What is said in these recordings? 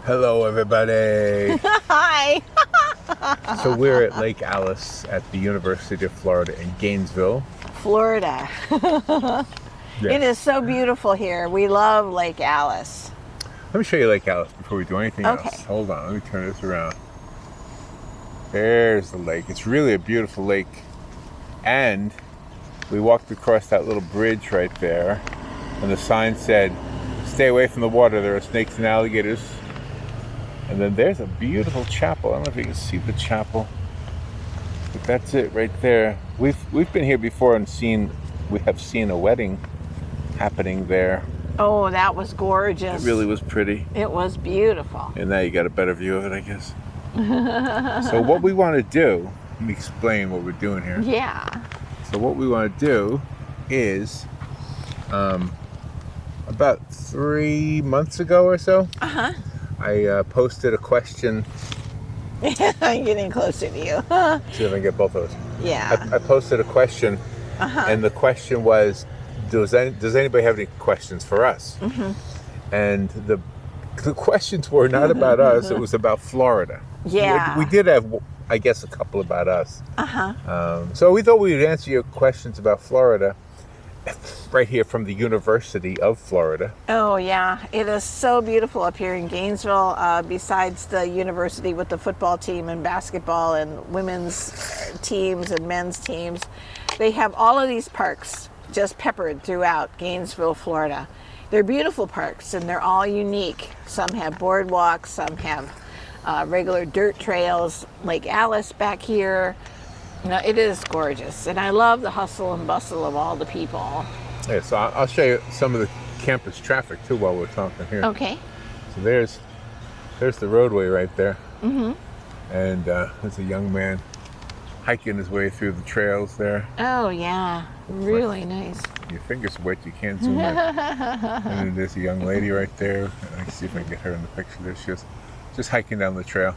Hello, everybody. Hi. So we're at Lake Alice at the University of Florida in Gainesville. Florida. It is so beautiful here. We love Lake Alice. Let me show you Lake Alice before we do anything Okay. else. Hold on, let me turn this around. There's the lake. It's really a beautiful lake. And we walked across that little bridge right there, and the sign said, "Stay away from the water. There are snakes and alligators." And then there's a beautiful chapel. I don't know if you can see the chapel, but that's it right there. We've been here before and we have seen a wedding happening there. Oh, that was gorgeous. It really was pretty. It was beautiful. And now you got a better view of it, I guess. So what we want to do, let me explain what we're doing here. Yeah. So what we want to do is, about 3 months ago or so, I posted a question. I'm getting closer to you. See if I can get both of those. Yeah. I posted a question, and the question was, does anybody have any questions for us? And the questions were not about us, it was about Florida. Yeah. We did have, I guess, a couple about us. So we thought we would answer your questions about Florida right here from the University of Florida. Oh, yeah. It is so beautiful up here in Gainesville. Besides the university with the football team and basketball and women's teams and men's teams, they have all of these parks just peppered throughout Gainesville, Florida. They're beautiful parks and they're all unique. Some have boardwalks, some have regular dirt trails. Lake Alice back here. No, it is gorgeous, and I love the hustle and bustle of all the people. Yeah, so I'll show you some of the campus traffic too while we're talking here. Okay. So there's the roadway right there, and there's a young man hiking his way through the trails there. Oh yeah, really nice. Your fingers wet, you can't zoom in. And then there's a young lady right there. I can see if I can get her in the picture. There she is, just hiking down the trail.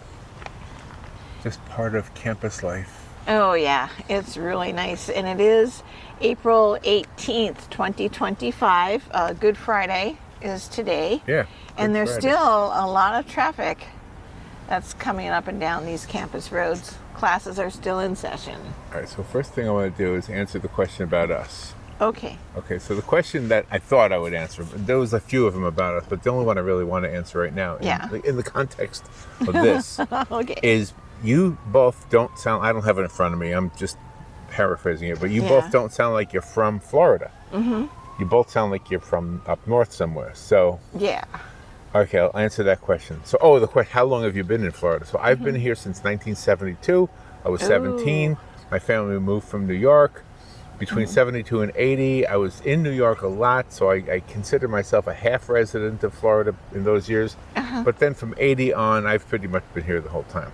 Just part of campus life. Oh yeah, it's really nice, and it is April 18th, 2025. Good Friday is today. Yeah. And there's Friday. still a lot of traffic that's coming up and down these campus roads. Classes are still in session. All right, so first thing I want to do is answer the question about us. Okay. Okay, so the question that I thought I would answer, there was a few of them about us, but the only one I really want to answer right now, in the context of this, Okay. is you both don't sound, I don't have it in front of me, I'm just paraphrasing it, but you both don't sound like you're from Florida. You both sound like you're from up north somewhere. So, Yeah. okay, I'll answer that question. So, the question, how long have you been in Florida? So I've been here since 1972. I was 17. My family moved from New York. Between 72 and 80, I was in New York a lot, so I consider myself a half resident of Florida in those years. But then from 80 on, I've pretty much been here the whole time.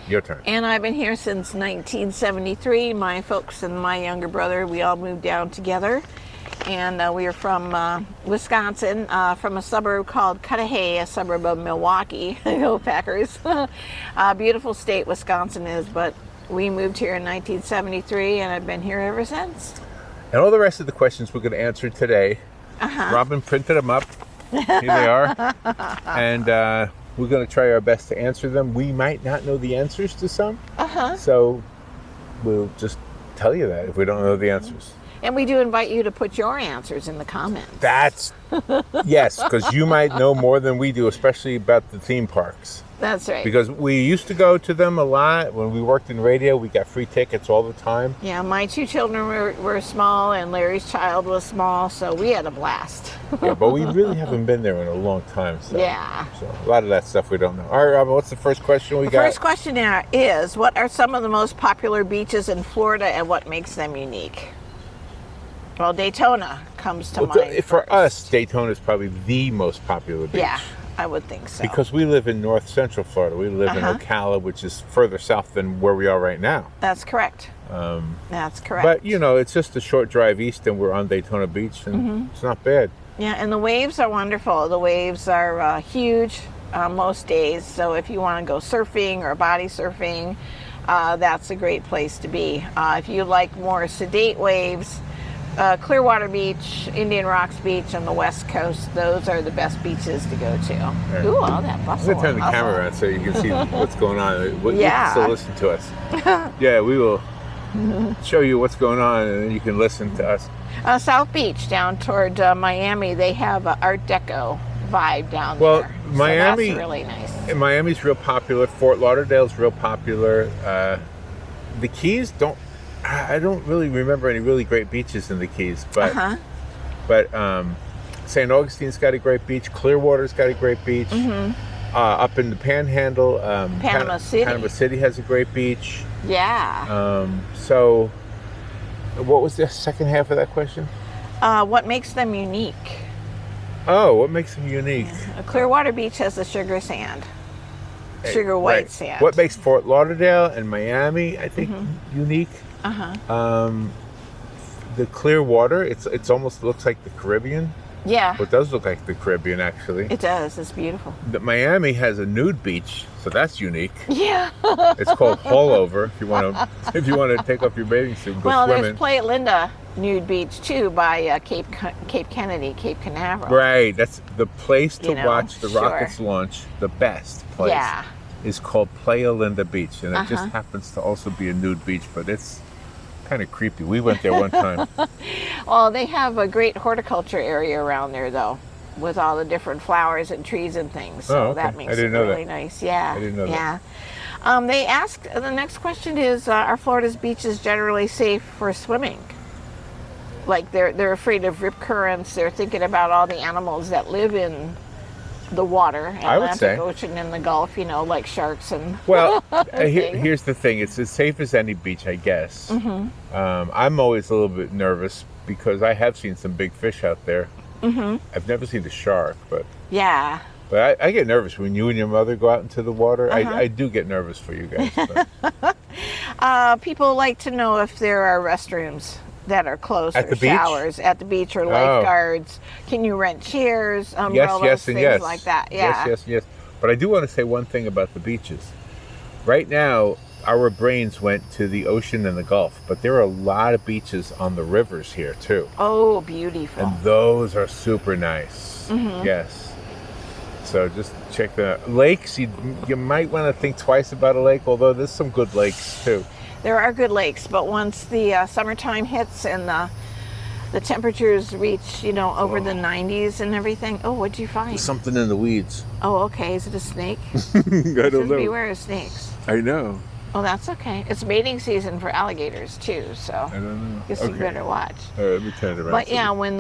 Your turn. And I've been here since 1973. My folks and my younger brother, we all moved down together. And we are from Wisconsin, from a suburb called Cudahy, a suburb of Milwaukee. Go Packers. Beautiful state Wisconsin is, but we moved here in 1973, and I've been here ever since. And all the rest of the questions we're going to answer today, Robin printed them up. Here they are. And we're going to try our best to answer them. We might not know the answers to some, so we'll just tell you that if we don't know the answers. And we do invite you to put your answers in the comments. That's, yes, because you might know more than we do, especially about the theme parks. That's right. Because we used to go to them a lot. When we worked in radio, we got free tickets all the time. Yeah, my two children were small, and Larry's child was small, so we had a blast. Yeah, but we really haven't been there in a long time. So, Yeah. So a lot of that stuff we don't know. All right, Robin, what's the first question we got? The first question now is, what are some of the most popular beaches in Florida, and what makes them unique? Well, Daytona comes to mind. For first. us, Daytona is probably the most popular beach. Yeah, I would think so. Because we live in north central Florida. We live in Ocala, which is further south than where we are right now. That's correct. That's correct. But, it's just a short drive east and we're on Daytona Beach, and it's not bad. Yeah, and the waves are wonderful. The waves are huge most days. So if you want to go surfing or body surfing, that's a great place to be. If you like more sedate waves, Clearwater Beach, Indian Rocks Beach on the West Coast. Those are the best beaches to go to. Right. Ooh, all that I'm bustle. going to turn the and camera hustle. around so you can see what's going on. You Yeah. can still listen to us. Yeah, we will show you what's going on, and then you can listen to us. South Beach down toward Miami, they have an Art Deco vibe down Well, there. Miami, so that's really nice. Miami's real popular. Fort Lauderdale's real popular. The Keys I don't really remember any really great beaches in the Keys, but St. Augustine's got a great beach. Clearwater's got a great beach. Up in the Panhandle, Panama City. Panama City has a great beach. Yeah. So, what was the second half of that question? What makes them unique? Oh, what makes them unique? Clearwater Beach has the sugar sand. Sugar white Right. sand. What makes Fort Lauderdale and Miami, I think, unique? The clear water. It's almost looks like the Caribbean. Yeah. Well, it does look like the Caribbean, actually. It does. It's beautiful. Miami has a nude beach, so that's unique. Yeah. It's called Haulover. If you want to take off your bathing suit and go Well, swimming. there's Playa Linda nude beach too by Cape Kennedy, Cape Canaveral. Right. That's the place to watch the sure. rockets launch. The best place Yeah. is called Playa Linda Beach, and it just Uh-huh. happens to also be a nude beach, but it's kind of creepy. We went there one time. Well, they have a great horticulture area around there though, with all the different flowers and trees and things. So Oh, okay. that I makes didn't it know really that. nice. Yeah. I didn't know that. Yeah. They asked, the next question is, are Florida's beaches generally safe for swimming? Like they're afraid of rip currents. They're thinking about all the animals that live in the water, I would Atlantic say. Ocean and the Gulf, like sharks and Well, things. here's the thing. It's as safe as any beach, I guess. I'm always a little bit nervous because I have seen some big fish out there. I've never seen a shark, but Yeah. I get nervous when you and your mother go out into the water. I do get nervous for you guys. But. People like to know if there are restrooms that are closed At or the beach? showers at the beach or lifeguards. Can you rent chairs, umbrellas, yes, and things yes. like that? Yeah. Yes. But I do want to say one thing about the beaches. Right now, our brains went to the ocean and the Gulf, but there are a lot of beaches on the rivers here too. Oh, beautiful. And those are super nice. Yes. So just check the lakes. You might want to think twice about a lake, although there's some good lakes too. There are good lakes, but once the summertime hits and the temperatures reach, over the 90s and everything. Oh, what'd you find? Something in the weeds. Oh, okay. Is it a snake? I It don't says know. beware of snakes. I know. Oh, that's okay. It's mating season for alligators too, so I don't know. guess you better watch. All right, let me turn it around. But yeah, when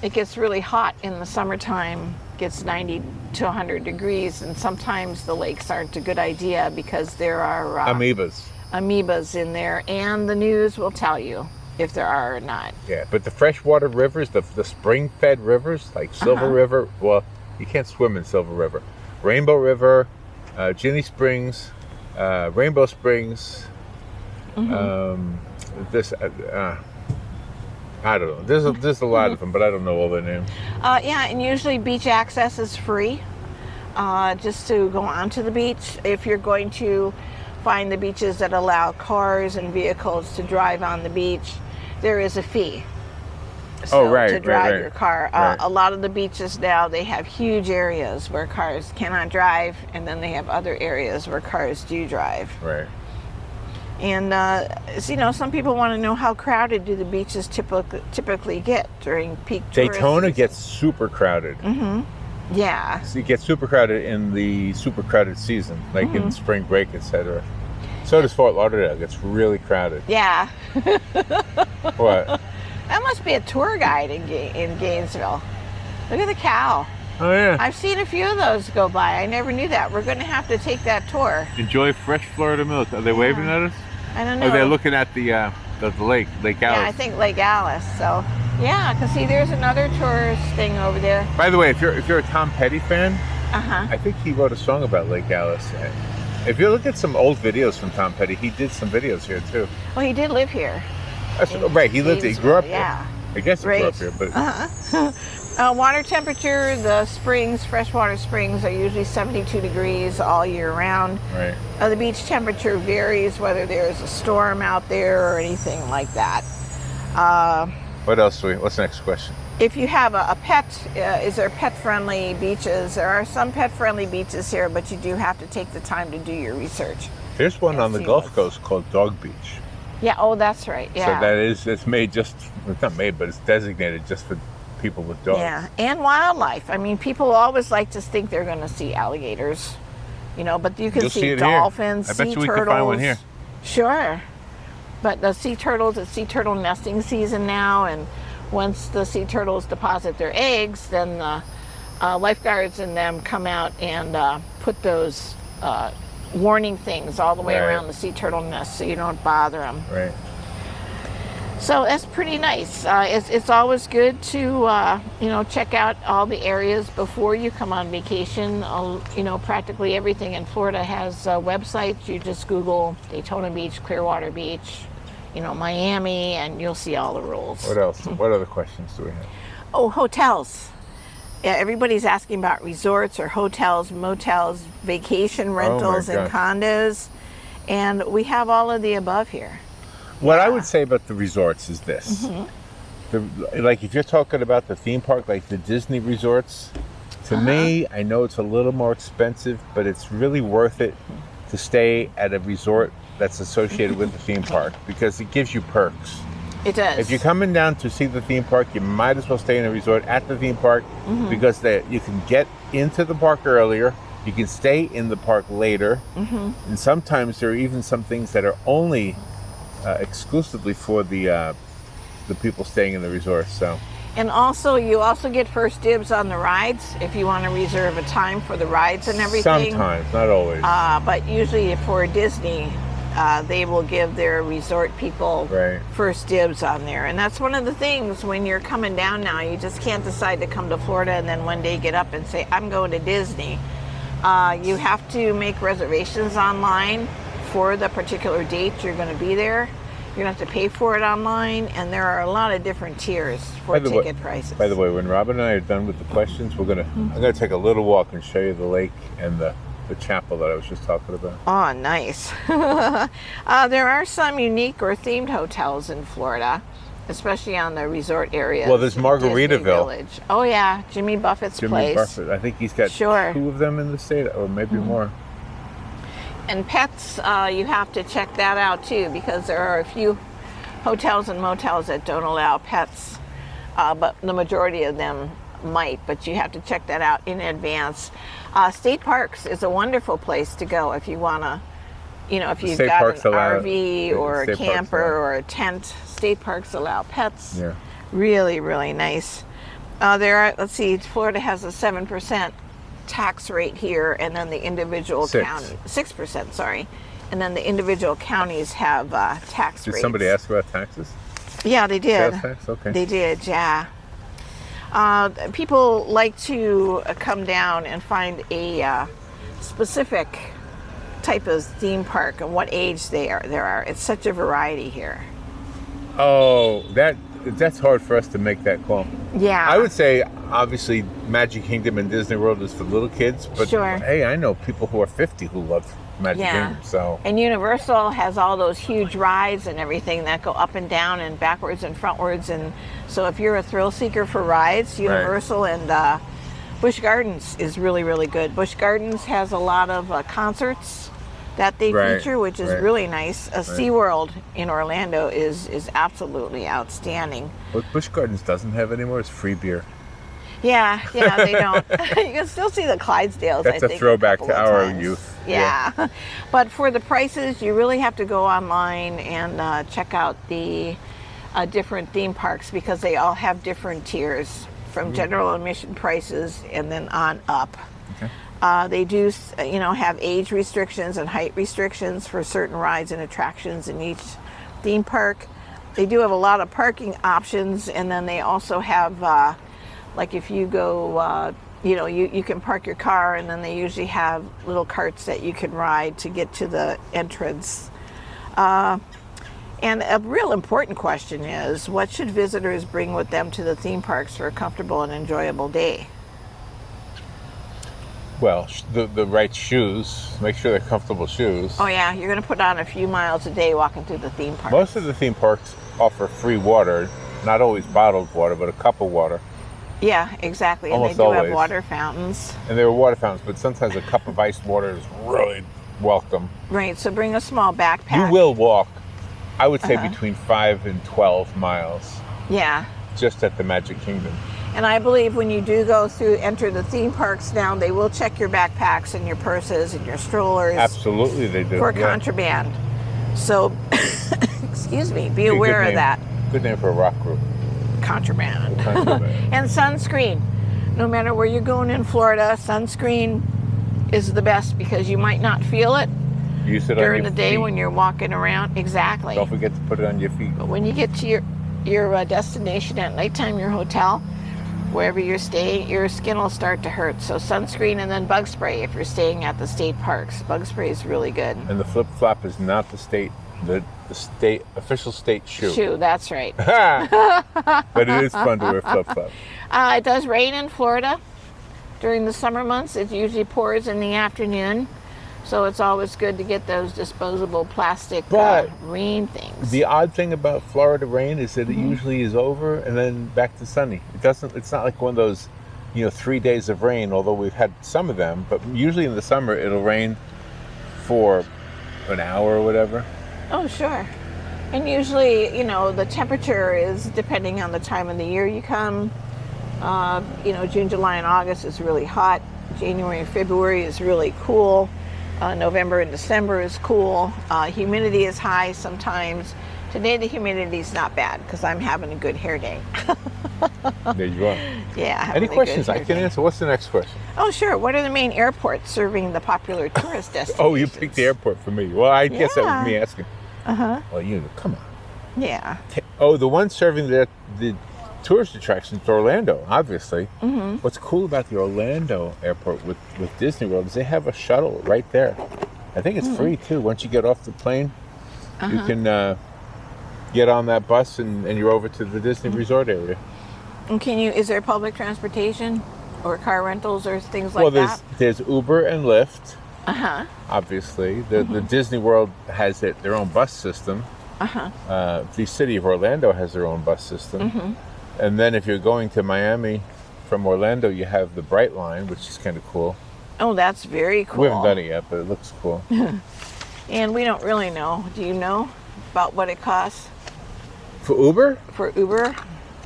it gets really hot in the summertime, gets 90 to 100 degrees, and sometimes the lakes aren't a good idea because there are amoebas in there, and the news will tell you if there are or not. Yeah, but the freshwater rivers, the spring-fed rivers, like Silver River, well, you can't swim in Silver River. Rainbow River, Ginny Springs, Rainbow Springs, I don't know. There's a lot of them, but I don't know all their names. Yeah, and usually beach access is free, just to go onto the beach. If you're going to find the beaches that allow cars and vehicles to drive on the beach, there is a fee. So to drive your car. A lot of the beaches now, they have huge areas where cars cannot drive, and then they have other areas where cars do drive. Right. And some people want to know how crowded do the beaches typically get during peak tourist Daytona season. gets super crowded. Yeah. So it gets super crowded in the super crowded season, like in spring break, etc. So does Fort Lauderdale. It gets really crowded. Yeah. What? That must be a tour guide in Gainesville. Look at the cow. Oh yeah. I've seen a few of those go by. I never knew that. We're going to have to take that tour. Enjoy fresh Florida milk. Are they waving at us? I don't know. Or they're looking at the lake, Lake Alice. Yeah, I think Lake Alice. So, yeah, because see, there's another tourist thing over there. By the way, if you're a Tom Petty fan, Uh-huh. I think he wrote a song about Lake Alice. If you look at some old videos from Tom Petty, he did some videos here too. Well, he did live here. Right, he grew up here. Yeah. I guess he grew up here, but Water temperature, the springs, freshwater springs are usually 72 degrees all year round. right. The beach temperature varies whether there's a storm out there or anything like that. What else do we? What's the next question? If you have a pet, is there pet-friendly beaches? There are some pet-friendly beaches here, but you do have to take the time to do your research. There's one and on the see Gulf what's- Coast called Dog Beach. Yeah, oh, that's right. Yeah. So that is, it's made just, it's not made, but it's designated just for people with dogs. Yeah, and wildlife. I mean, people always like to think they're going to see alligators, you know, but you can You'll see see it here. dolphins, I bet sea you we turtles. can find one here. Sure. But the sea turtles, it's sea turtle nesting season now, and once the sea turtles deposit their eggs, then the lifeguards and them come out and put those warning things all the way Right. around the sea turtle nest so you don't bother them. Right. So that's pretty nice. It's always good to you know, check out all the areas before you come on vacation. You know, practically everything in Florida has websites. You just Google Daytona Beach, Clearwater Beach, you know, Miami, and you'll see all the rules. What else? What other questions do we have? Oh, hotels. Yeah, everybody's asking about resorts or hotels, motels, vacation rentals, and gosh. condos, and we have all of the above here. What I would say about the resorts is this. Like if you're talking about the theme park, like the Disney resorts, to me, I know it's a little more expensive, but it's really worth it to stay at a resort that's associated with the theme park because it gives you perks. It does. If you're coming down to see the theme park, you might as well stay in a resort at the theme park because you can get into the park earlier, you can stay in the park later, and sometimes there are even some things that are only exclusively for the people staying in the resort. So, And also, you also get first dibs on the rides if you want to reserve a time for the rides and everything. sometimes, not always. But usually for Disney, they will give their resort people Right. first dibs on there. And that's one of the things when you're coming down now, you just can't decide to come to Florida and then one day get up and say, I'm going to Disney. You have to make reservations online for the particular date you're going to be there. You're going to have to pay for it online, and there are a lot of different tiers for ticket prices. By the way, when Robin and I are done with the questions, I'm gonna take a little walk and show you the lake and the chapel that I was just talking about. Oh, nice. There are some unique or themed hotels in Florida, especially on the resort areas. Well, there's Disney Margaritaville. Village. Oh, yeah, Jimmy Buffett's place. Buffett. I think he's got Sure. 2 of them in the state, or maybe more. And pets, you have to check that out too, because there are a few hotels and motels that don't allow pets, but the majority of them might, but you have to check that out in advance. State parks is a wonderful place to go if you want to, you know, if you've State got parks an allow- RV or a state parks camper allow. or a tent. State parks allow pets. Yeah. Really, really nice. There are, let's see, Florida has a 7% tax rate here, and then the individual 6%, sorry. And then the individual counties have tax Did rates. somebody ask about taxes? Yeah, they did. Sales tax? Okay. They did, yeah. People like to come down and find a specific type of theme park and what age there are. It's such a variety here. Oh, that's hard for us to make that call. Yeah. I would say, obviously, Magic Kingdom and Disney World is for little kids, but Sure. hey, I know people who are 50 who love Magic Kingdom, so And Universal has all those huge rides and everything that go up and down and backwards and frontwards. And so if you're a thrill seeker for rides, Universal and Busch Gardens is really, really good. Busch Gardens has a lot of concerts that they feature, which is really nice. SeaWorld in Orlando is absolutely outstanding. what Busch Gardens doesn't have anymore is free beer. Yeah, they don't. You can still see the Clydesdales. That's I a think, throwback couple to of our times. youth. Yeah. But for the prices, you really have to go online and check out the different theme parks because they all have different tiers from general admission prices and then on up. Okay. They do, have age restrictions and height restrictions for certain rides and attractions in each theme park. They do have a lot of parking options, and then they also have, like if you go, you can park your car, and then they usually have little carts that you can ride to get to the entrance. And a real important question is, what should visitors bring with them to the theme parks for a comfortable and enjoyable day? Well, the right shoes. Make sure they're comfortable shoes. Oh yeah, you're going to put on a few miles a day walking through the theme park. Most of the theme parks offer free water, not always bottled water, but a cup of water. Yeah, exactly. And Almost they do have always. water fountains. And there are water fountains, but sometimes a cup of iced water is really welcome. Right, so bring a small backpack. You will walk, I would say, between 5 and 12 miles Yeah. just at the Magic Kingdom. And I believe when you do enter the theme parks now, they will check your backpacks and your purses and your strollers. Absolutely, they do. For contraband. So, excuse me, be aware of that. Good name for a rock group. Contraband. Contraband. And sunscreen. No matter where you're going in Florida, sunscreen is the best because you might not feel it Use it during on the your day feet. when you're walking around. Exactly. Don't forget to put it on your feet. But when you get to your destination at nighttime, your hotel, wherever you're staying, your skin will start to hurt. So sunscreen and then bug spray if you're staying at the state parks. Bug spray is really good. And the flip-flop is not the official state shoe. Shoe, that's right. But it is fun to wear flip-flops. It does rain in Florida during the summer months. It usually pours in the afternoon. So it's always good to get those disposable plastic rain things. The odd thing about Florida rain is that it usually is over and then back to sunny. It's not like one of those, 3 days of rain, although we've had some of them, but usually in the summer it'll rain for an hour or whatever. Oh, sure. And usually, the temperature is depending on the time of the year you come. June, July, and August is really hot. January and February is really cool. November and December is cool. Humidity is high sometimes. Today the humidity is not bad because I'm having a good hair day. There you are. Yeah. Any questions I can answer? What's the next question? Oh, sure. What are the main airports serving the popular tourist destinations? Oh, you picked the airport for me. Well, I guess that was me asking. Uh-huh. Well, come on. Yeah. Oh, the one serving the tourist attractions to Orlando, obviously. Mm-hmm. What's cool about the Orlando airport with Disney World is they have a shuttle right there. I think it's free too. Once you get off the plane, you can get on that bus and you're over to the Disney resort area. And is there public transportation or car rentals or things like that? Well, there's Uber and Lyft. Uh-huh. Obviously, the Disney World has their own bus system. Uh-huh. The city of Orlando has their own bus system. And then if you're going to Miami from Orlando, you have the Bright Line, which is kind of cool. Oh, that's very cool. We haven't done it yet, but it looks cool. And we don't really know. Do you know about what it costs For Uber? for Uber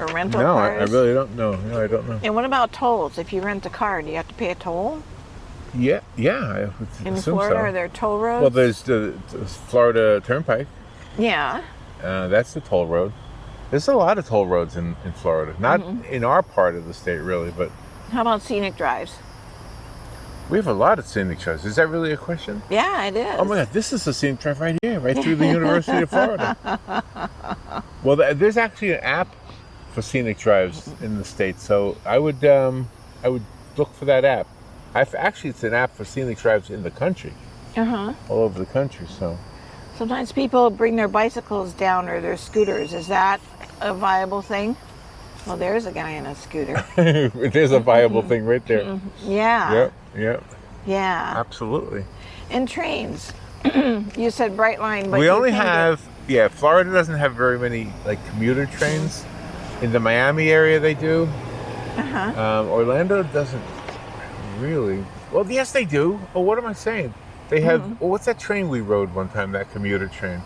or rental No, I cars? really don't know. No, I don't know. And what about tolls? If you rent a car, do you have to pay a toll? Yeah, I would In assume Florida, so. are there toll roads? Well, there's the Florida Turnpike. Yeah. That's the toll road. There's a lot of toll roads in Florida. Not in our part of the state, really, but How about scenic drives? we have a lot of scenic drives. Is that really a question? Yeah, it is. Oh my God, this is a scenic drive right here, right through the University of Florida. Well, there's actually an app for scenic drives in the state, so I would look for that app. It's an app for scenic drives in the country, Uh-huh. all over the country. So Sometimes people bring their bicycles down or their scooters. Is that a viable thing? Well, there's a guy in a scooter. there's a viable thing right there. Yeah. Yep, Yeah. absolutely. And trains. You said Bright Line, but We you only can have, Florida doesn't have very many commuter trains. In the Miami area they do. Orlando doesn't really. Well, yes they do. Oh, what am I saying? They have, what's that train we rode one time, that commuter train?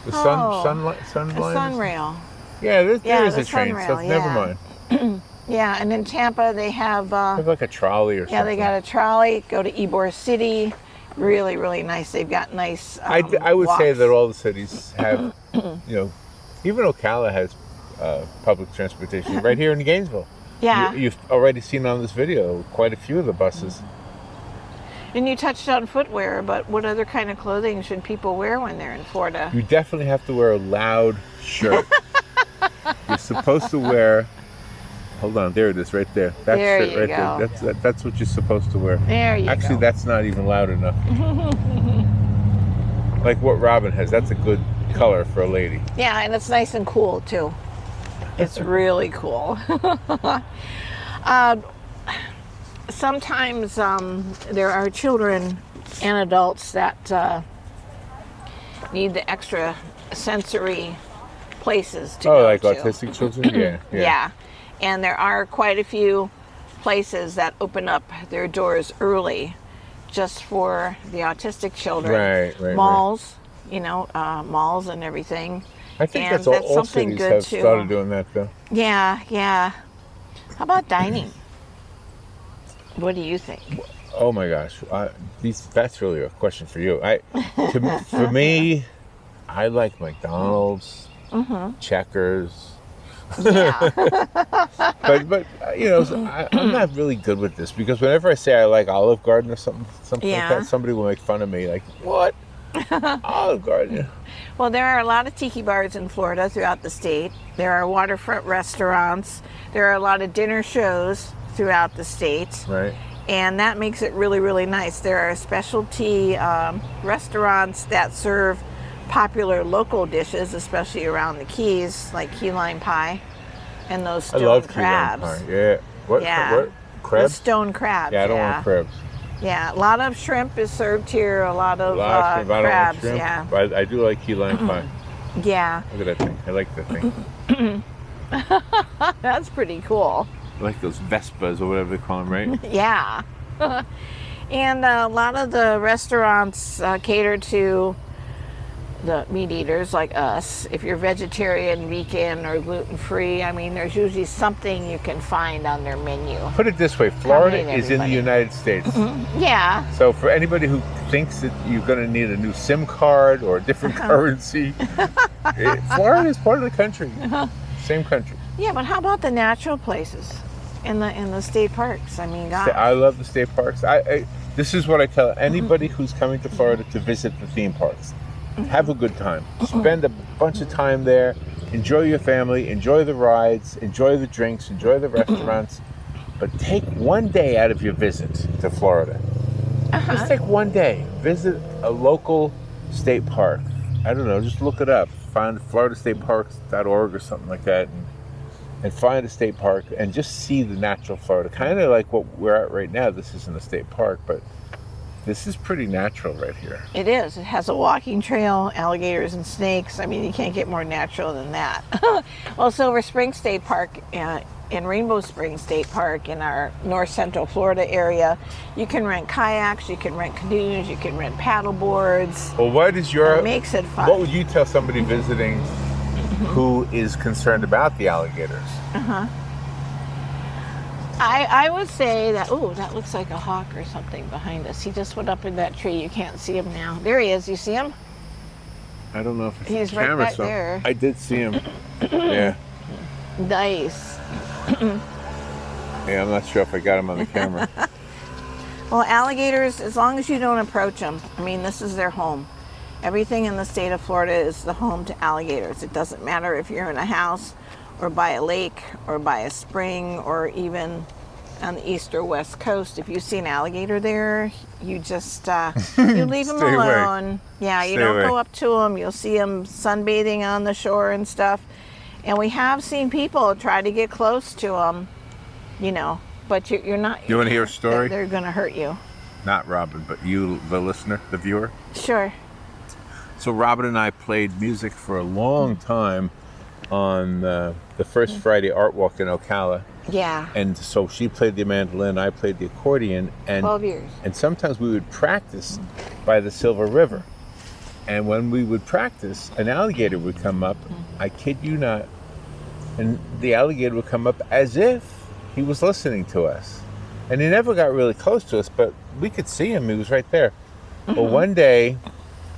The Sunline? Sunrail. Yeah, there is the a train, so Sunrail, never mind. Yeah, and in Tampa they have They have like a trolley or something. yeah, they got a trolley. Go to Ybor City. Really, really nice. They've got nice I would say walks. that all the cities have, even Ocala has public transportation right here in Gainesville. Yeah. You've already seen on this video quite a few of the buses. And you touched on footwear, but what other kind of clothing should people wear when they're in Florida? You definitely have to wear a loud shirt. You're supposed to wear. Hold on, there it is, right there. That There shirt you right go. there. That's what you're supposed to wear. There you Actually, go. that's not even loud enough. Like what Robin has. That's a good color for a lady. Yeah, and it's nice and cool too. It's really cool. sometimes there are children and adults that need the extra sensory places to go like to. autistic children? Yeah. Yeah. And there are quite a few places that open up their doors early just for the autistic children. Right. Malls, malls and everything. I think And that's all something cities good have to. started doing that, though. Yeah. How about dining? What do you think? Oh my gosh, that's really a question for you. For me, I like McDonald's, Checkers. Yeah. But I'm not really good with this because whenever I say I like Olive Garden or something like that, somebody will make fun of me. Like, what? Olive Garden? Well, there are a lot of tiki bars in Florida throughout the state. There are waterfront restaurants. There are a lot of dinner shows throughout the state. Right. And that makes it really, really nice. There are specialty restaurants that serve popular local dishes, especially around the Keys, like key lime pie and those stone I love crabs. key lime pie. Yeah. What crabs? The stone crabs. Yeah, I don't want crabs. Yeah, a lot of shrimp is served here. A lot of shrimp. I don't want crabs. shrimp, Yeah. but I do like key lime pie. Yeah. Look at that thing. I like that thing. That's pretty cool. I like those Vespas or whatever they call them, right? Yeah. And a lot of the restaurants cater to the meat eaters like us. If you're vegetarian, vegan, or gluten-free, I mean, there's usually something you can find on their menu. Put it this way, Florida is in the United States. Yeah. So for anybody who thinks that you're going to need a new SIM card or a different currency, Florida is part of the country. Same country. Yeah, but how about the natural places in the state parks? I mean, gosh. I love the state parks. This is what I tell anybody who's coming to Florida to visit the theme parks. Have a good time. Spend a bunch of time there. Enjoy your family. Enjoy the rides. Enjoy the drinks. Enjoy the restaurants. But take one day out of your visit to Florida. Just take one day. Visit a local state park. I don't know. Just look it up. Find floridastateparks.org or something like that. And find a state park and just see the natural Florida. Kind of like what we're at right now. This isn't a state park, but this is pretty natural right here. It is. It has a walking trail, alligators and snakes. I mean, you can't get more natural than that. Well, Silver Spring State Park and Rainbow Springs State Park in our north central Florida area, you can rent kayaks, you can rent canoes, you can rent paddle boards. Well, It makes it fun. What would you tell somebody visiting who is concerned about the alligators? I would say that, that looks like a hawk or something behind us. He just went up in that tree. You can't see him now. There he is. You see him? I don't know if it's He's the right camera, back there. I did see him. Yeah. Nice. Yeah, I'm not sure if I got him on the camera. Well, alligators, as long as you don't approach them, I mean, this is their home. Everything in the state of Florida is the home to alligators. It doesn't matter if you're in a house or by a lake or by a spring or even on the east or west coast. If you see an alligator there, you just you leave them Stay alone. away. Yeah, you Stay don't away. go up to them. You'll see them sunbathing on the shore and stuff. And we have seen people try to get close to them, but you're not. You want to hear a story? They're going to hurt you. Not Robin, but you, the listener, the viewer. Sure. So Robin and I played music for a long time on the first Friday Art Walk in Ocala. Yeah. And so she played the mandolin, I played the accordion. And 12 years. And sometimes we would practice by the Silver River. And when we would practice, an alligator would come up, I kid you not, and the alligator would come up as if he was listening to us. And he never got really close to us, but we could see him, he was right there. Well, one day,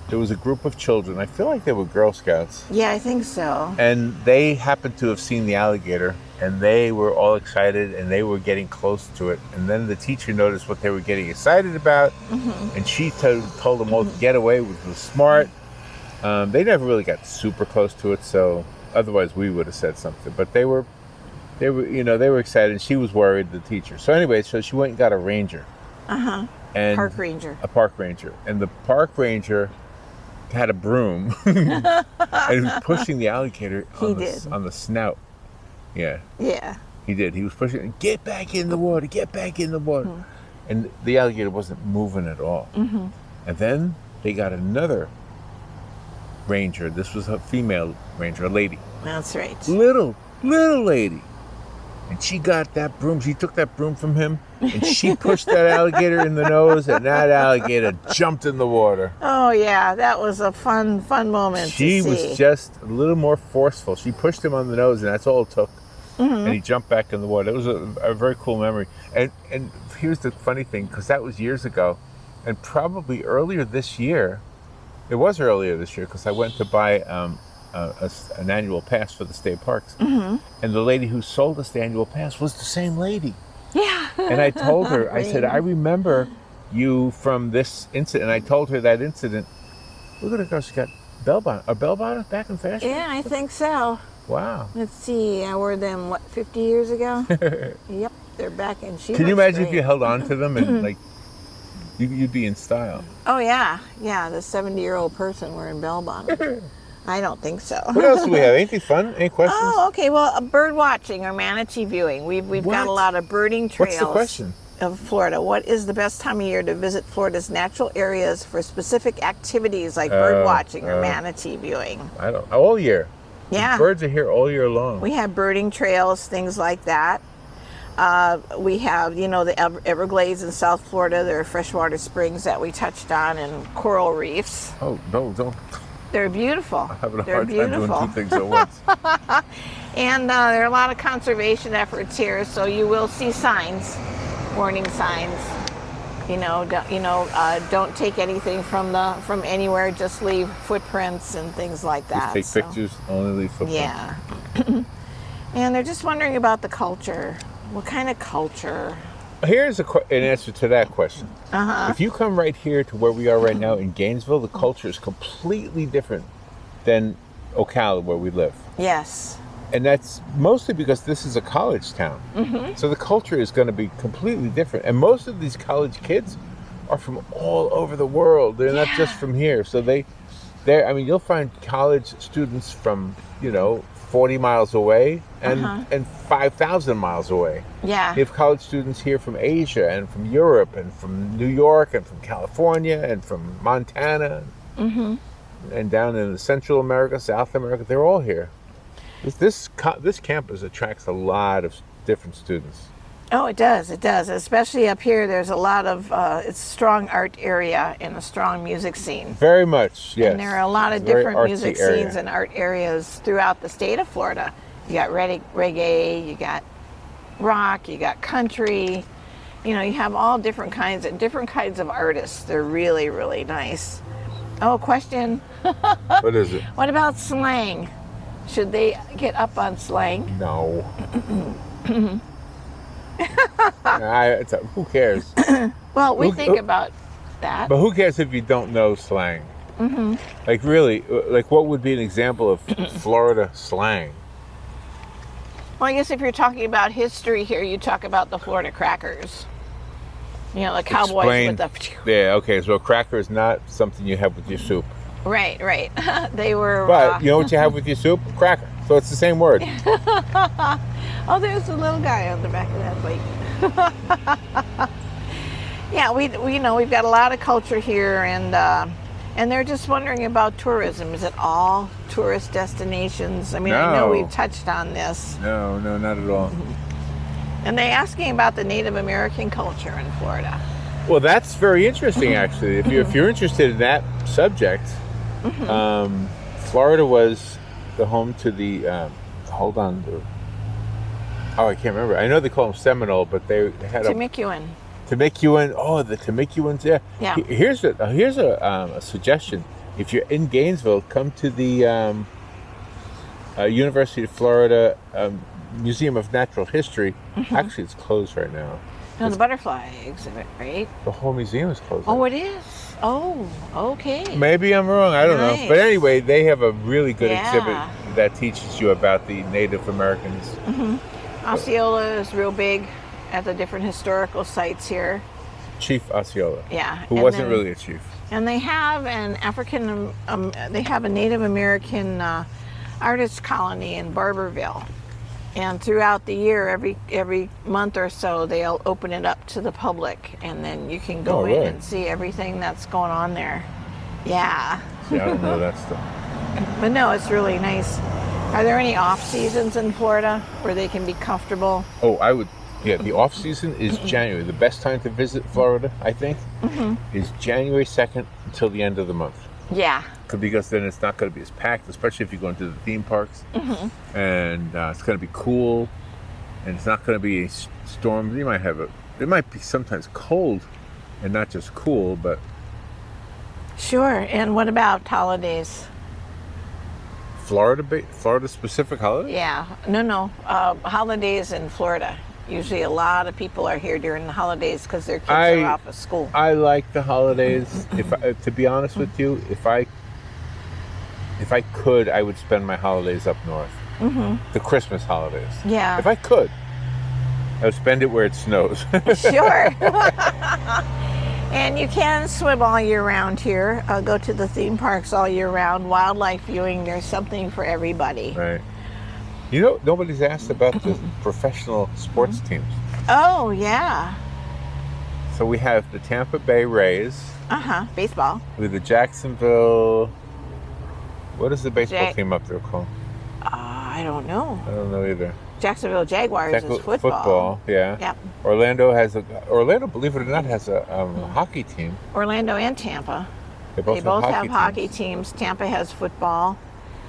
there was a group of children, I feel like they were Girl Scouts, Yeah, I think so. and they happened to have seen the alligator, and they were all excited, and they were getting close to it. And then the teacher noticed what they were getting excited about, and she told them all to get away, which was smart. They never really got super close to it, so otherwise we would have said something. But they were excited, and she was worried, the teacher. So anyway, so she went and got a ranger. And Park ranger. A park ranger. And the park ranger had a broom and he was pushing the alligator on the snout. Yeah. Yeah. He did. He was pushing it. Get back in the water. Get back in the water. And the alligator wasn't moving at all. And then they got another ranger. This was a female ranger, a lady. That's right. Little lady. And she got that broom. She took that broom from him, and she pushed that alligator in the nose, and that alligator jumped in the water. Oh yeah, that was a fun moment. She to see. was just a little more forceful. She pushed him on the nose, and that's all it took. And he jumped back in the water. It was a very cool memory. And here's the funny thing, because that was years ago, and probably earlier this year. It was earlier this year because I went to buy an annual pass for the state parks, and the lady who sold us the annual pass was the same lady. Yeah. And I told her, I said, I remember you from this incident. And I told her that incident. Look at her go, she got bell bottoms back in fashion? Yeah, I think so. Wow. Let's see, I wore them, 50 years ago? Yep, they're back in. Can you imagine if you held on to them and like, you'd be in style? Oh yeah, the 70-year-old person wearing bell bottoms. I don't think so. What else do we have? Anything fun? Any questions? Oh, okay. Well, bird watching or manatee viewing. We've got a lot of birding trails. What's the question? Of Florida. What is the best time of year to visit Florida's natural areas for specific activities like bird watching or manatee viewing? I don't. All year. Yeah. Birds are here all year long. We have birding trails, things like that. We have, the Everglades in South Florida. There are freshwater springs that we touched on, and coral reefs. Oh no! Don't. They're beautiful. I'm having a They're hard time doing two things at once. And there are a lot of conservation efforts here, so you will see signs, warning signs. Don't take anything from anywhere. Just leave footprints and things like that. Just take pictures. Only leave footprints. Yeah. And they're just wondering about the culture. What kind of culture? Here's an answer to that question. If you come right here to where we are right now in Gainesville, the culture is completely different than Ocala, where we live. Yes. And that's mostly because this is a college town. So the culture is going to be completely different. And most of these college kids are from all over the world. They're not just from here. So you'll find college students from, 40 miles away and 5,000 miles away. Yeah. You have college students here from Asia and from Europe and from New York and from California and from Montana and down in Central America, South America. They're all here. This campus attracts a lot of different students. Oh, it does. It does. Especially up here, there's a lot of, it's a strong art area and a strong music scene. Very much, yes. And there are a lot of different music scenes and art areas throughout the state of Florida. You got reggae, you got rock, you got country. You have all different kinds of artists. They're really, really nice. Oh, question. What is it? What about slang? Should they get up on slang? No. Who cares? Well, we think about that. But who cares if you don't know slang? Like really, what would be an example of Florida slang? Well, I guess if you're talking about history here, you talk about the Florida crackers. The cowboys with the... Yeah, okay, so a cracker is not something you have with your soup. Right. They were... But you know what you have with your soup? Cracker. So it's the same word. Oh, there's a little guy on the back of that bike. Yeah, we've got a lot of culture here, and they're just wondering about tourism. Is it all tourist destinations? I mean, I know we've touched on this. No, not at all. And they're asking about the Native American culture in Florida. Well, that's very interesting, actually. If you're interested in that subject, Florida was the home to the. I can't remember. I know they call them Seminole, but they had Temecuen. Oh, the Temecuen. Yeah. Here's a suggestion. If you're in Gainesville, come to the University of Florida Museum of Natural History. Actually, it's closed right now. No, the butterfly exhibit, right? The whole museum is closed. Oh, it is? Oh, okay. Maybe I'm wrong. I don't know. But anyway, they have a really good exhibit that teaches you about the Native Americans. Osceola is real big at the different historical sites here. Chief Osceola. Yeah. Who wasn't really a chief. And they have they have a Native American artist colony in Barberville. And throughout the year, every month or so, they'll open it up to the public, and then you can go Oh, in really? and see everything that's going on there. Yeah. See, I don't know that stuff. But no, it's really nice. Are there any off seasons in Florida where they can be comfortable? Oh, I would. Yeah, the off season is January. The best time to visit Florida, I think, is January 2nd until the end of the month. Yeah. Because then it's not going to be as packed, especially if you go into the theme parks. And it's going to be cool, and it's not going to be storms. You might have it might be sometimes cold, and not just cool, but Sure. And what about holidays? Florida specific holidays. Yeah. No. Holidays in Florida. Usually a lot of people are here during the holidays because their kids are off of school. I like the holidays. To be honest with you, if I could, I would spend my holidays up north. The Christmas holidays. Yeah. If I could, I would spend it where it snows. Sure. And you can swim all year round here. Go to the theme parks all year round. Wildlife viewing, there's something for everybody. Right. You know, nobody's asked about the professional sports teams. Oh, yeah. So we have the Tampa Bay Rays. Baseball. With the Jacksonville. What is the baseball team up there called? I don't know. I don't know either. Jacksonville Jaguars is football. Football, yeah. Yep. Orlando, believe it or not, has a hockey team. Orlando and Tampa. They They both both have have hockey teams. Tampa has football.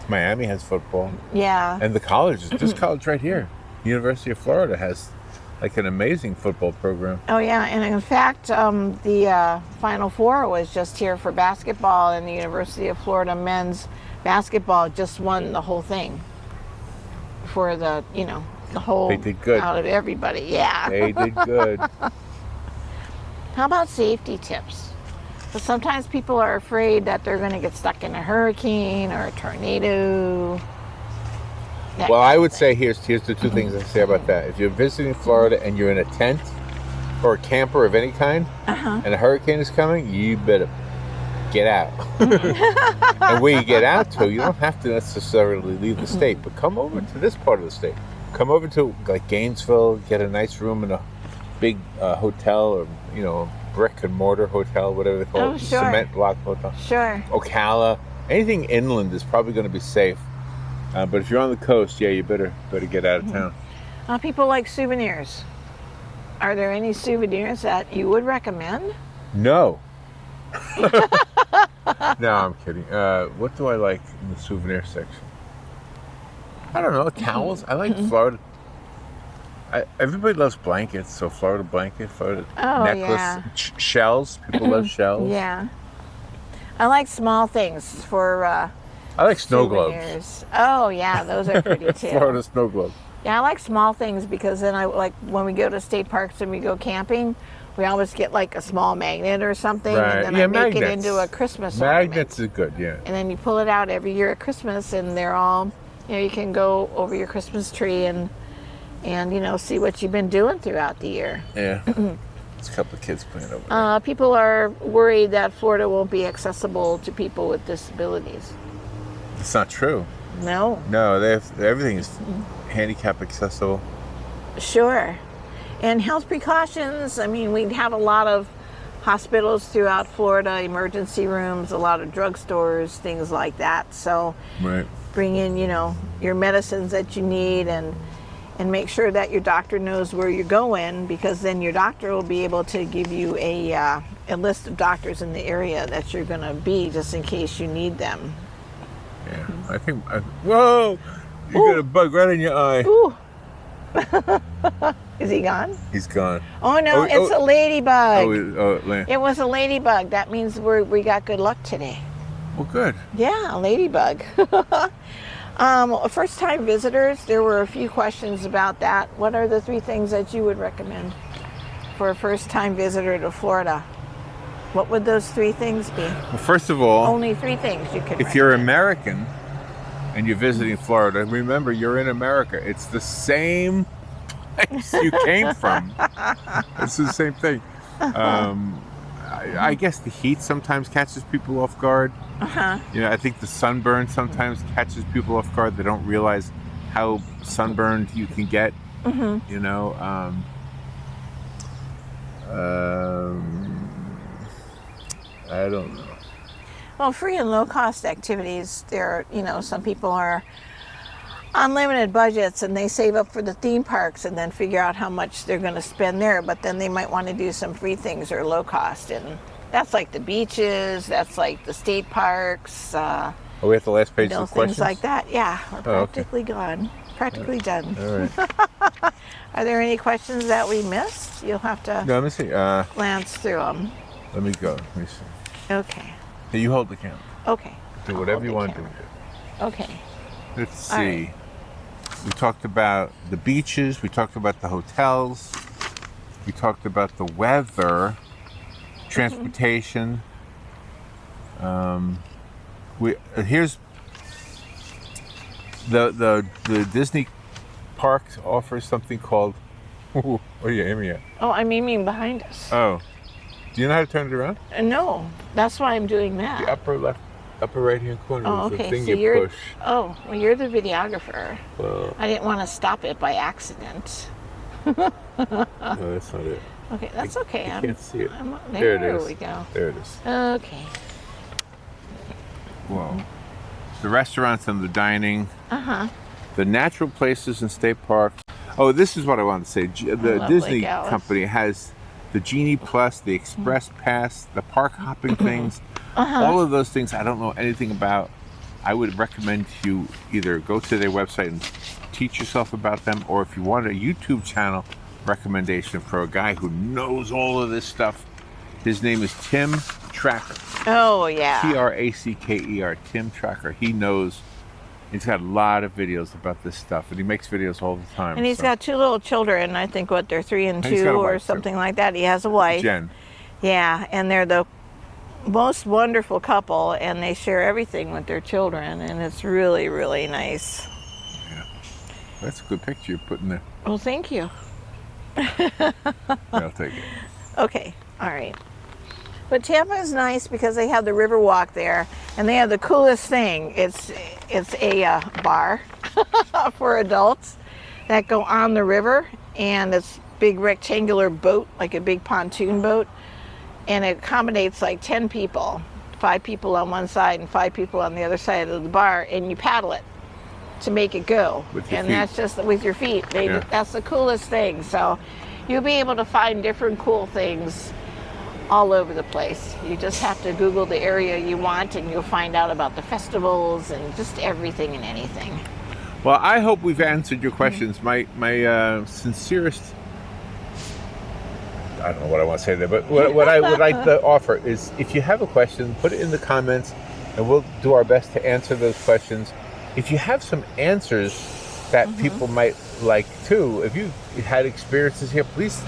Miami has football. Yeah. And the colleges, this college right here, University of Florida, has like an amazing football program. Oh, yeah. And in fact, the Final Four was just here for basketball, and the University of Florida men's basketball just won the whole thing for the whole. They did good. Out of everybody. Yeah. They did good. How about safety tips? But sometimes people are afraid that they're going to get stuck in a hurricane or a tornado. Well, I would say here's the two things I say about that. If you're visiting Florida and you're in a tent or a camper of any kind, and a hurricane is coming, you better get out. And where you get out to, you don't have to necessarily leave the state, but come over to this part of the state. Come over to like Gainesville, get a nice room in a big hotel, or brick and mortar hotel, whatever they call it, sure. cement block hotel. Sure. Ocala, anything inland is probably going to be safe. But if you're on the coast, yeah, you better get out of town. People like souvenirs. Are there any souvenirs that you would recommend? No. No, I'm kidding. What do I like in the souvenir section? I don't know. Towels. I like Florida. Everybody loves blankets, so Florida blanket, Florida necklace, yeah. Shells. People love shells. Yeah. I like small things for I like snow globes. souvenirs. Oh, yeah, those are pretty too. Florida snow globes. Yeah, I like small things because then I like when we go to state parks and we go camping, we always get like a small magnet or something, Right. and then I make it into a Christmas Magnets ornament. is good, yeah. And then you pull it out every year at Christmas, and they're all, you can go over your Christmas tree and see what you've been doing throughout the year. Yeah. There's a couple of kids playing over there. People are worried that Florida won't be accessible to people with disabilities. It's not true. No. No, everything is handicap accessible. Sure. And health precautions, I mean, we have a lot of hospitals throughout Florida, emergency rooms, a lot of drugstores, things like that. So Right. bring in, your medicines that you need, and make sure that your doctor knows where you're going, because then your doctor will be able to give you a list of doctors in the area that you're going to be, just in case you need them. Yeah. I think. Whoa! You got a bug right in your eye. Ooh. Is he gone? He's gone. Oh no, it's a ladybug. It was a ladybug. That means we got good luck today. Well, good. Yeah, a ladybug. First-time visitors, there were a few questions about that. What are the 3 things that you would recommend for a first-time visitor to Florida? What would those 3 things be? Well, first of all, Only 3 things you could if you're American and you're visiting Florida, remember you're in America. It's the same place you came from. It's the same thing. I guess the heat sometimes catches people off guard. I think the sunburn sometimes catches people off guard. They don't realize how sunburned you can get. You know, I don't know. Well, free and low cost activities, there, you know, some people are on limited budgets and they save up for the theme parks and then figure out how much they're going to spend there, but then they might want to do some free things or low cost, and that's like the beaches, that's like the state parks, Are we at the last page you know, of questions? things like that. Yeah, we're practically okay. gone, practically done. All right. Are there any questions that we missed? You'll have to No, let me see. glance through them. Let me go. Let me see. Okay. Hey, you hold the camera. Okay. Do I'll whatever hold you the want to do camera. with it. Okay. Let's see. All right. We talked about the beaches. We talked about the hotels. We talked about the weather, transportation. Here's the Disney parks offers something called. What are you aiming at? Oh, I'm aiming behind us. Oh, do you know how to turn it around? No, that's why I'm doing that. The upper right hand corner Oh, is okay. the thing So you you're. push. Oh, well, you're the videographer. Well, I didn't want to stop it by accident. no, that's not it. Okay, that's okay. I can't see it. There it is. we go. There it is. Okay. Whoa. The restaurants and the dining. The natural places and state parks. Oh, this is what I wanted to say. The love Disney Lake Alice. company has the Genie Plus, the Express Pass, the park hopping things. All of those things I don't know anything about. I would recommend you either go to their website and teach yourself about them, or if you want a YouTube channel recommendation for a guy who knows all of this stuff, his name is Tim Tracker. Oh, yeah. Tracker, Tim Tracker. He knows. He's got a lot of videos about this stuff, and he makes videos all the time. And he's got two little children. I think they're 3 and he's 2 got a or wife, something too. like that. He has a wife. Jen. Yeah, and they're the most wonderful couple, and they share everything with their children, and it's really, really nice. Yeah, that's a good picture you're putting there. Well, thank you. Yeah, I'll take it. Okay, all right. But Tampa is nice because they have the river walk there, and they have the coolest thing. It's a bar for adults that go on the river, and it's big rectangular boat, like a big pontoon boat, and it accommodates like 10 people, 5 people on one side and 5 people on the other side of the bar, and you paddle it to make it go. With your and feet. That's just with your feet. Yeah. That's the coolest thing. So you'll be able to find different cool things all over the place. You just have to Google the area you want, and you'll find out about the festivals and just everything and anything. Well, I hope we've answered your questions. My sincerest, I don't know what I want to say there, but what I would like to offer is, if you have a question, put it in the comments, and we'll do our best to answer those questions. If you have some answers that people might like too, if you had experiences here, please,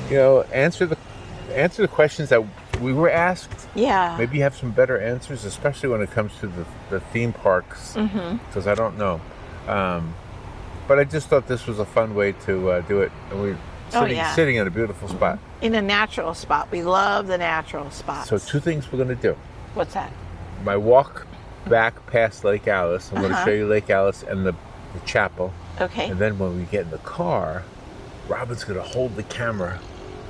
answer the questions that we were asked. Yeah. Maybe you have some better answers, especially when it comes to the theme parks, because I don't know. But I just thought this was a fun way to do it, and we're sitting in a beautiful spot. In a natural spot. We love the natural spots. So 2 things we're going to do. What's that? My walk back past Lake Alice, I'm going to show you Lake Alice and the chapel. Okay. And then when we get in the car, Robin's going to hold the camera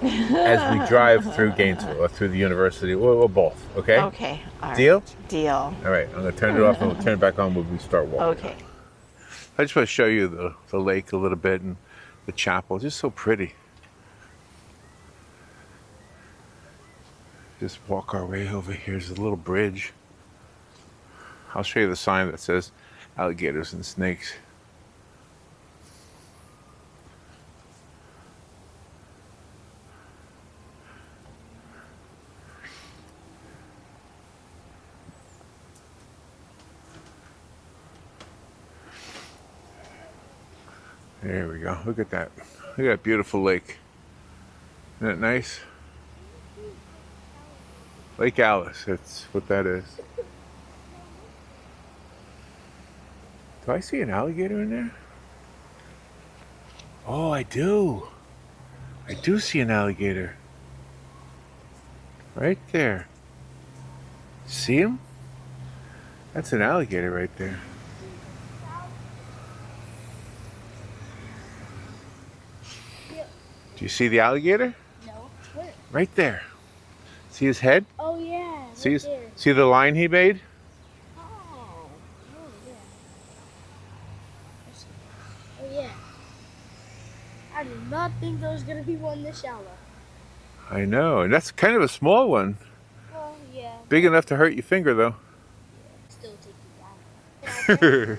as we drive through Gainesville or through the university, or both, okay? Okay. All right. Deal? Deal. All right, I'm going to turn it off and we'll turn it back on when we start walking. Okay. I just want to show you the lake a little bit and the chapel. Just so pretty. Just walk our way over here. There's a little bridge. I'll show you the sign that says alligators and snakes. There we go. Look at that. Look at that beautiful lake. Isn't that nice? Lake Alice, that's what that is. Do I see an alligator in there? Oh, I do. I do see an alligator. Right there. See him? That's an alligator right there. Do you see the alligator? No. Where? Right there. See his head? Oh yeah. See Right his, there. see the line he made? Oh. Oh yeah. Oh yeah. I did not think there was gonna be one this shallow. I know, and that's kind of a small one. Well, yeah. Big enough to hurt your finger, though. Still take you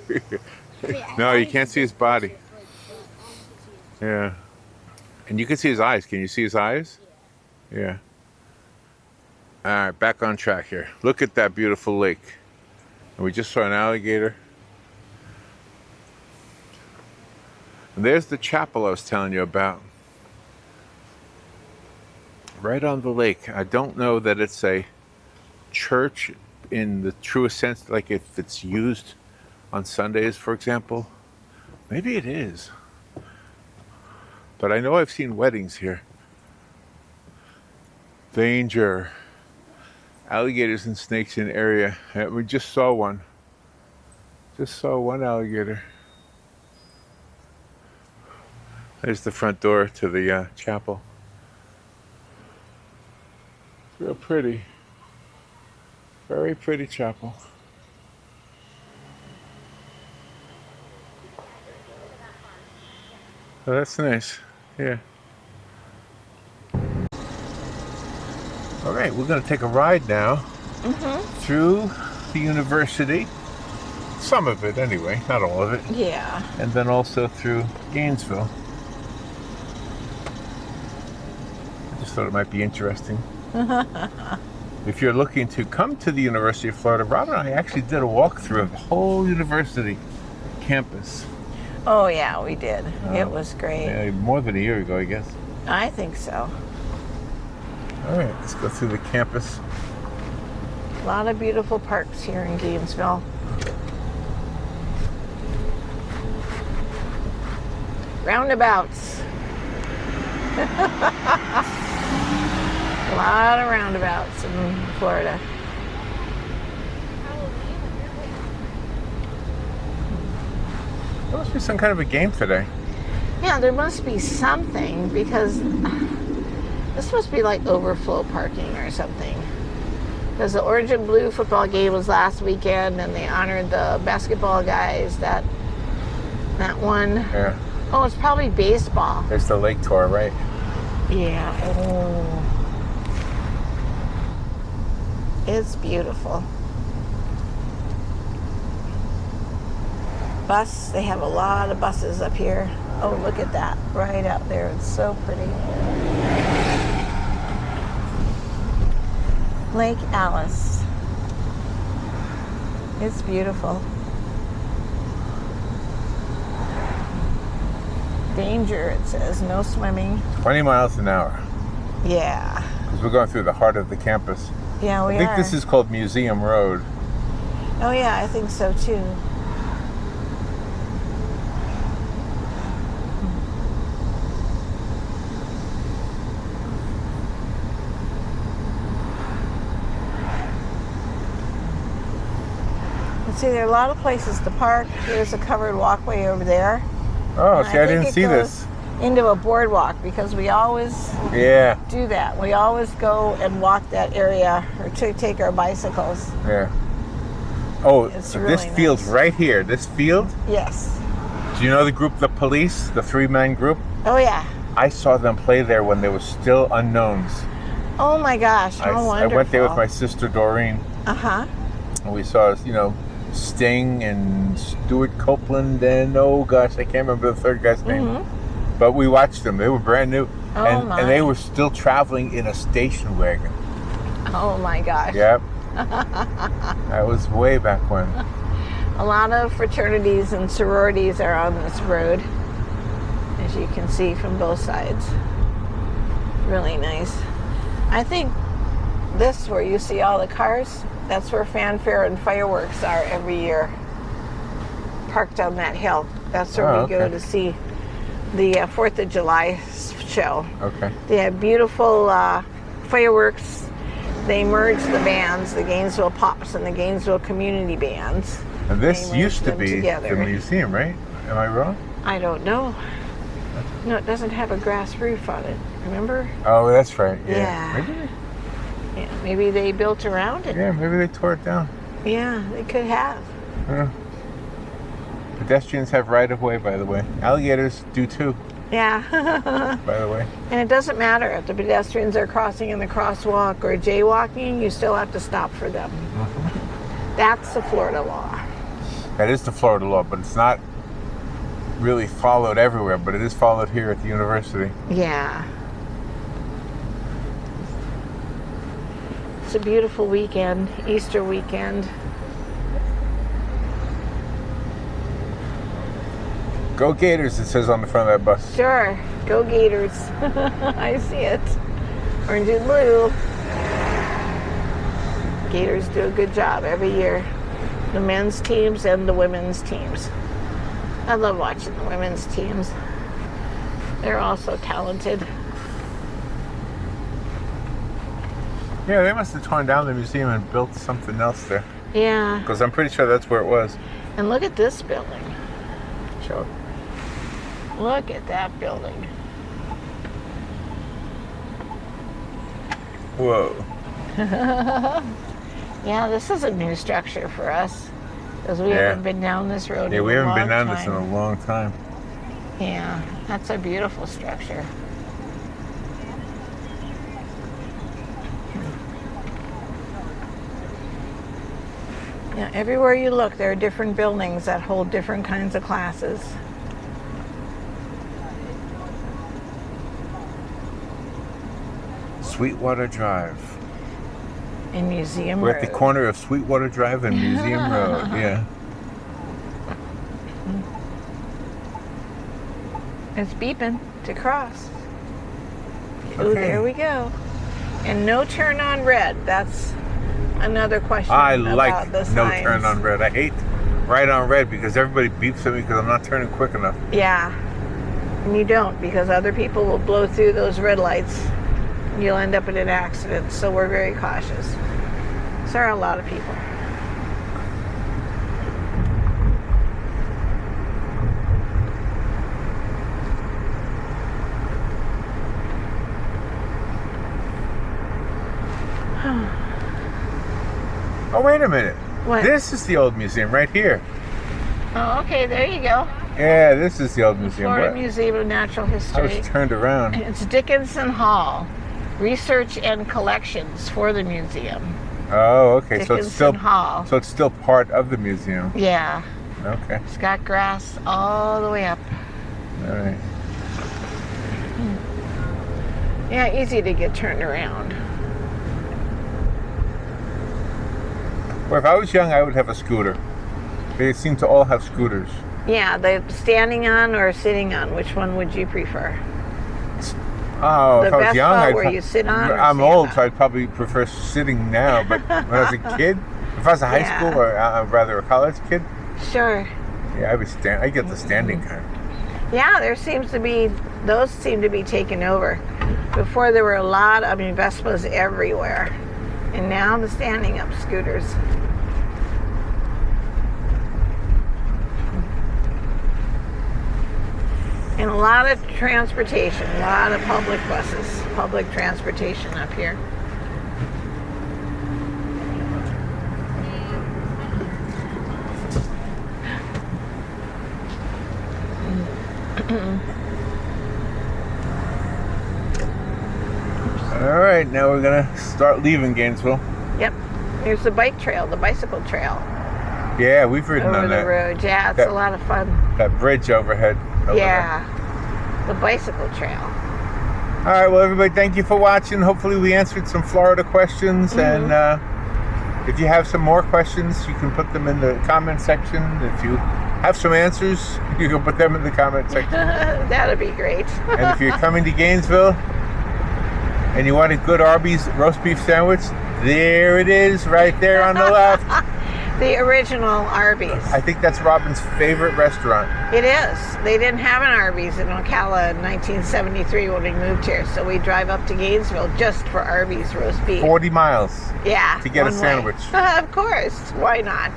down. No, you can't see his body. Yeah. And you can see his eyes. Can you see his eyes? Yeah. All right, back on track here. Look at that beautiful lake. And we just saw an alligator. And there's the chapel I was telling you about. Right on the lake. I don't know that it's a church in the truest sense, like if it's used on Sundays, for example. Maybe it is. But I know I've seen weddings here. Danger. Alligators and snakes in the area. We just saw one. Just saw one alligator. There's the front door to the chapel. Real pretty. Very pretty chapel. Oh, that's nice. Yeah. All right, we're going to take a ride now through the university. Some of it, anyway, not all of it. Yeah. And then also through Gainesville. I just thought it might be interesting. If you're looking to come to the University of Florida, Rob and I actually did a walkthrough of the whole university campus. Oh yeah, we did. It was great. Yeah, more than a year ago, I guess. I think so. All right, let's go through the campus. A lot of beautiful parks here in Gainesville. Roundabouts. A lot of roundabouts in Florida. There must be some kind of a game today. Yeah, there must be something because this must be like overflow parking or something. Because the orange and blue football game was last weekend and they honored the basketball guys that won. Yeah. Oh, it's probably baseball. There's the lake tour, right? Yeah. Oh. It's beautiful. Bus, they have a lot of buses up here. Oh, look at that, right out there. It's so pretty. Lake Alice. It's beautiful. Danger, it says. No swimming. 20 miles an hour. Yeah. Because we're going through the heart of the campus. Yeah, we are. I think this is called Museum Road. Oh, yeah, I think so too. Let's see, there are a lot of places to park. There's a covered walkway over there. Oh, And see, I think didn't it see goes this. into a boardwalk because we always Yeah, do that. We always go and walk that area or to take our bicycles. yeah. Oh, It's so really this field nice. right here, this field, Yes. do you know the group, the Police, the three-man group? Oh, yeah. I saw them play there when they were still unknowns. Oh, my gosh. How I wonderful. went there with my sister Doreen, Uh-huh. and we saw, Sting and Stuart Copeland, and oh gosh, I can't remember the third guy's name. But we watched them. They were brand new. Oh, and my. they were still traveling in a station wagon. Oh, my gosh. Yep. That was way back when. A lot of fraternities and sororities are on this road, as you can see from both sides. Really nice. I think this, where you see all the cars, that's where fanfare and fireworks are every year. Parked on that hill. That's where we go okay. to see the 4th of July show. Okay. They have beautiful fireworks. They merge the bands, the Gainesville Pops and the Gainesville Community Bands. And this They used to merged them be together. the museum, right? Am I wrong? I don't know. No, it doesn't have a grass roof on it. Remember? Oh, that's right. Yeah. Yeah. Maybe they built around it. Yeah, maybe they tore it down. Yeah, they could have. Yeah. Pedestrians have right of way, by the way. Alligators do too, Yeah. by the way. And it doesn't matter if the pedestrians are crossing in the crosswalk or jaywalking, you still have to stop for them. That's the Florida law. That is the Florida law, but it's not really followed everywhere, but it is followed here at the university. Yeah. It's a beautiful weekend, Easter weekend. Go Gators, it says on the front of that bus. Sure, go Gators. I see it. Orange and blue. Gators do a good job every year. The men's teams and the women's teams. I love watching the women's teams. They're all so talented. Yeah, they must have torn down the museum and built something else there. Yeah. Because I'm pretty sure that's where it was. And look at this building. Sure. Look at that building. Whoa. Yeah, this is a new structure for us. Because we haven't been down this road Yeah, in we a haven't long been down time. this in a long time. Yeah, that's a beautiful structure. Yeah, everywhere you look, there are different buildings that hold different kinds of classes. Sweetwater Drive. In Museum We're Road. at the corner of Sweetwater Drive and Museum Road. Yeah. It's beeping to cross. Oh, Okay. there we go. And no turn on red. That's another question I about like the no signs. turn on red. I hate right on red because everybody beeps at me because I'm not turning quick enough. Yeah. And you don't, because other people will blow through those red lights. You'll end up in an accident. So we're very cautious. So are a lot of people. Oh, wait a minute. What? This is the old museum right here. Oh, okay, there you go. Yeah, this is the old museum. Florida What? Museum of Natural I History. was turned around. It's Dickinson Hall. Research and collections for the museum. Oh, okay. So it's still Dickinson Hall. so it's still part of the museum. Yeah. Okay. It's got grass all the way up. All right. Yeah, easy to get turned around. Well, if I was young, I would have a scooter. They seem to all have scooters. Yeah, the standing on or sitting on, which one would you prefer? Oh, The if I was Vespa young, I'd where you sit on or I'm stand old, on? so I'd probably prefer sitting now. But when I was a kid, if I was a high Yeah. school or rather a college kid, Sure. yeah, I get the standing kind. Yeah, there seems to be, those seem to be taken over. Before there were a lot of Vespas everywhere. And now the standing up scooters. And a lot of transportation, a lot of public buses, public transportation up here. All right, now we're gonna start leaving Gainesville. Yep. There's the bike trail, the bicycle trail Yeah, we've ridden over on the that road. Yeah, it's That- a lot of fun. that bridge overhead. Over Yeah. The bicycle trail. There. All right, well, everybody, thank you for watching. Hopefully, we answered some Florida questions, and if you have some more questions, you can put them in the comment section. If you have some answers, you can put them in the comment section. That'd be great. And if you're coming to Gainesville and you want a good Arby's roast beef sandwich, there it is, right there on the left. The original Arby's. I think that's Robin's favorite restaurant. It is. They didn't have an Arby's in Ocala in 1973 when we moved here, so we drive up to Gainesville just for Arby's roast beef. 40 miles. Yeah. to get a one way. sandwich. Of course. Why not?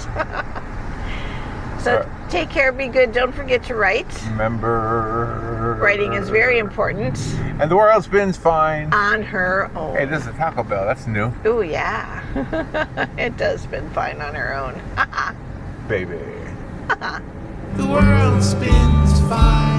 So take care, be good. Don't forget to write. Remember Group writing is very important. And the world spins fine. On her own. Hey, this is a Taco Bell. That's new. Oh, yeah. It does spin fine on her own. Baby. The world spins fine.